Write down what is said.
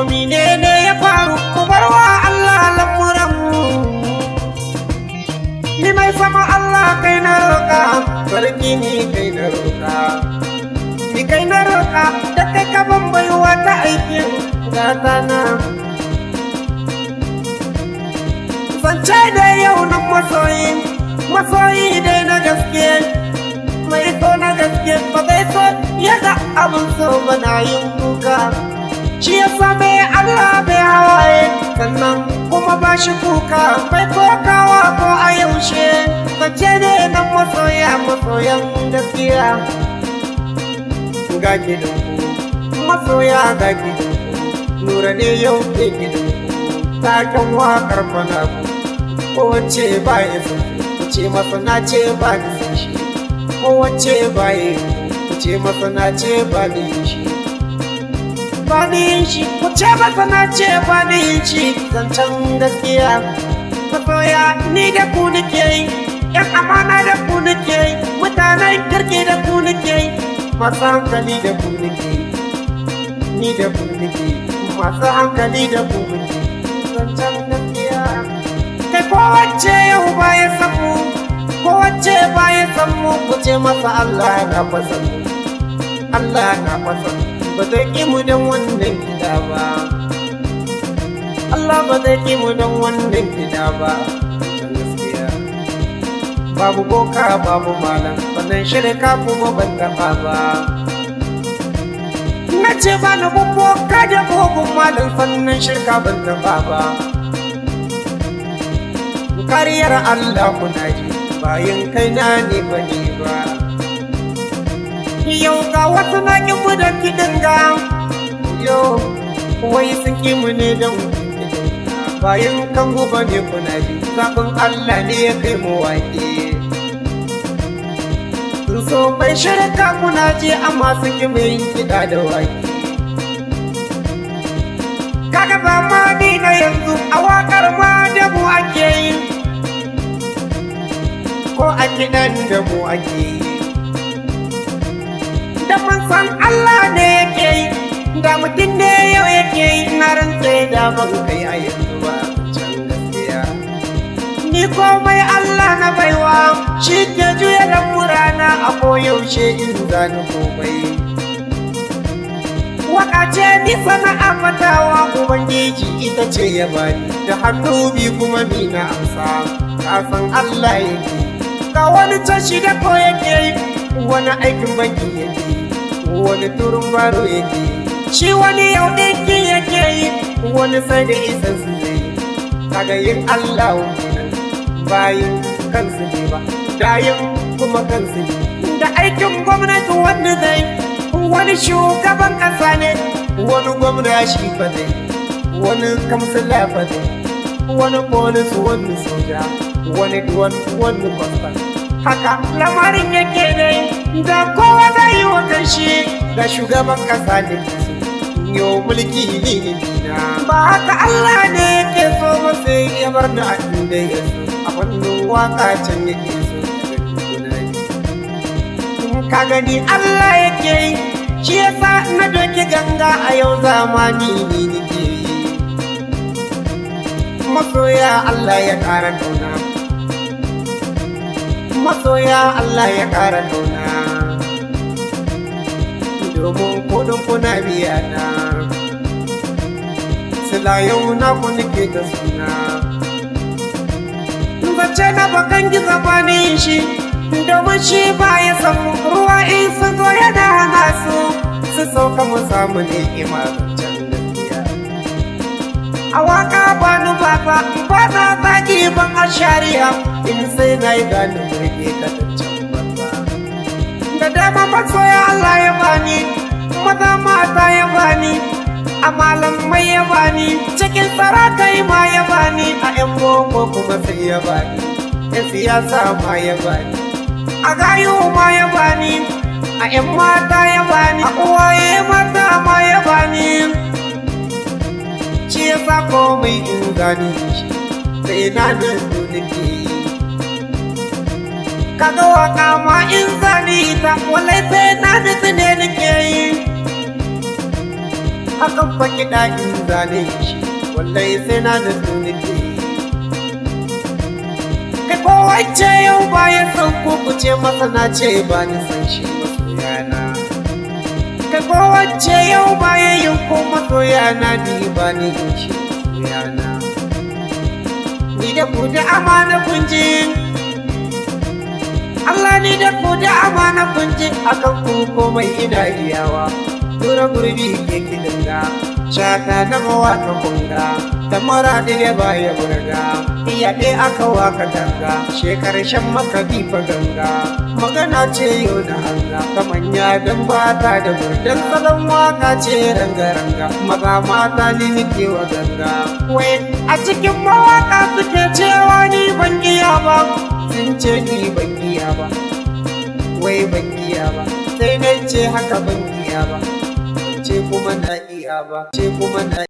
kominene ya faru ku barwa Allah lamuranmu. Ni mai sama Allah kai na roƙa, sarki ni kai na roƙa, ni kai na roƙa da kai ka ban baiwa ta aikin gata na. Zance da yau na masoyi dai na gaske, mai so na gaske ba zai so ya ga abin so ba na yin kuka. Shi ya same Allah bai hawaye sannan kuma ba shi kuka, bai kokawa ko a yaushe. Zance ne na masoyan gaskiya. Ga gidanku masoya, ga gidanku Nura ne yau ke gidanku, taken waƙar fana ku kowace ba ya san ku ce masa na ce ba ni san shi, kowace ba ya ku ce masa na ce ba ni yin shi, ba ni yin shi ku ce masa na ce ba ni yin shi. Zancen gaskiya masoya ni da ku nake yi, yan amana da ku nake yi, mutanen kirki da ku nake yi, masu hankali da ku nake yi, ni da ku nake yi, masu hankali da ku nake yi. Zancen gaskiya kai kowace yau ba ya samu, kowace ba ya samu ku ce masa Allah na fasan mu, Allah na fasan ba zai ƙi mu don wannan gida ba, Allah ba zai ƙi mu don wannan gida ba. Zancen gaskiya babu boka babu malam, wannan shirka kuma ban taɓa ba. Na ce ba na boka da bugun malam, sannan shirka ban taɓa ba. Kariyar Allah kuna ji bayan kai na ne ba ne ba. Yau ga wasu na ƙi mu da kiɗin ga, yau wai sun ƙi mu ne don bayan kan guba ne kuna ji, zaɓin Allah ne ya kai mu wake. Sun so bai shirka kuna ji amma sun ƙi mu yin kiɗa da wake. Kaga zamani na yanzu a waƙar ma da mu ake yi, ko a kiɗan da mu ake yi. Da mun san Allah ne yake yi, da mutum ne yau yake yi, na rantse da ban kai a yanzu ba. Zancen gaskiya ni komai Allah na baiwa, shi ke juya da murana a koyaushe in zani komai. Waka ce ni sana'a fatawa, Ubangiji ita ce ya bani, da hannu bi kuma ni na amsa, kasan Allah yake. Ga wani tashi da ko yake yi, wani aikin banki yake yi, wani turun baro yake yi, shi wani yau ɗinki yake yi, wani sai da isan su zai yi. Kaga yin Allah kenan bayin kansu ne ba, dayin kuma kansu ne. Da aikin gwamnati wani zai, wani shugaban ƙasa ne, wani gwamna shi fa zai, wani kamsila fa zai, wani polis, wani soja, wani duwan, wani kwastan. Haka lamarin yake dai, da kowa zai yi wa kanshi, da shugaban ƙasa ne yau mulki ne na. Ba haka Allah ne yake so ba, sai ya bar ni a inda ya so, a wannan waka can yake so. Ka gani Allah yake yi, shi yasa na doki ganga a yau zamani ne nake yi. Masoya Allah ya ƙara ƙauna, masoya Allah ya ƙara ƙauna, domin kudin kuna biya na. Sila yau na ku nake ta suna, zace na bakan gizo ba ni shi, domin shi ba ya samu ruwa in sun zo yana hana su sauka mu samu ni'ima. Zancen gaskiya a waka ba ni ba na zagi ban a shari'a, in sai na yi gani burge ka zancen banza. Da dama masoya Allah ya bani, maza mata ya bani, a malamai ya bani, cikin sarakai ma ya bani, a 'yan boko kuma sai ya bani, 'yan siyasa ma ya bani, a gayu ma ya bani, a 'yan mata ya bani, a uwaye mata ma ya bani. Shi ya sa komai in gani shi sai na nan nake yi. Kaga waka ma in zani ta, wallahi sai na nutsu ne nake yi. hakan fa kiɗa in zane shi wallahi sai na da nake kai ko wacce yau bayan san ko ku ce masa na ce ba ni san shi masoyana kai ko wacce yau bayan yin ko masoyana ni ba ni shi masoyana ni da ku da amana kunji Allah ni da ku da amana kunji akan ku komai ina iyawa Nura gurbi yake dinga shata na mawaka kunga da Maradi da baya burga iya ne aka waka danga shekarshen maka bifa ganga magana ce yau da hanga ta manya dan bata da burdan salon waka ce ranga maza mata ni nake wa ganga wai a cikin mawaka suke cewa ni ban iya ba sun ce ni ban iya ba wai ban iya ba sai nan ce haka ban iya ba ce kuma na iya ba ce kuma na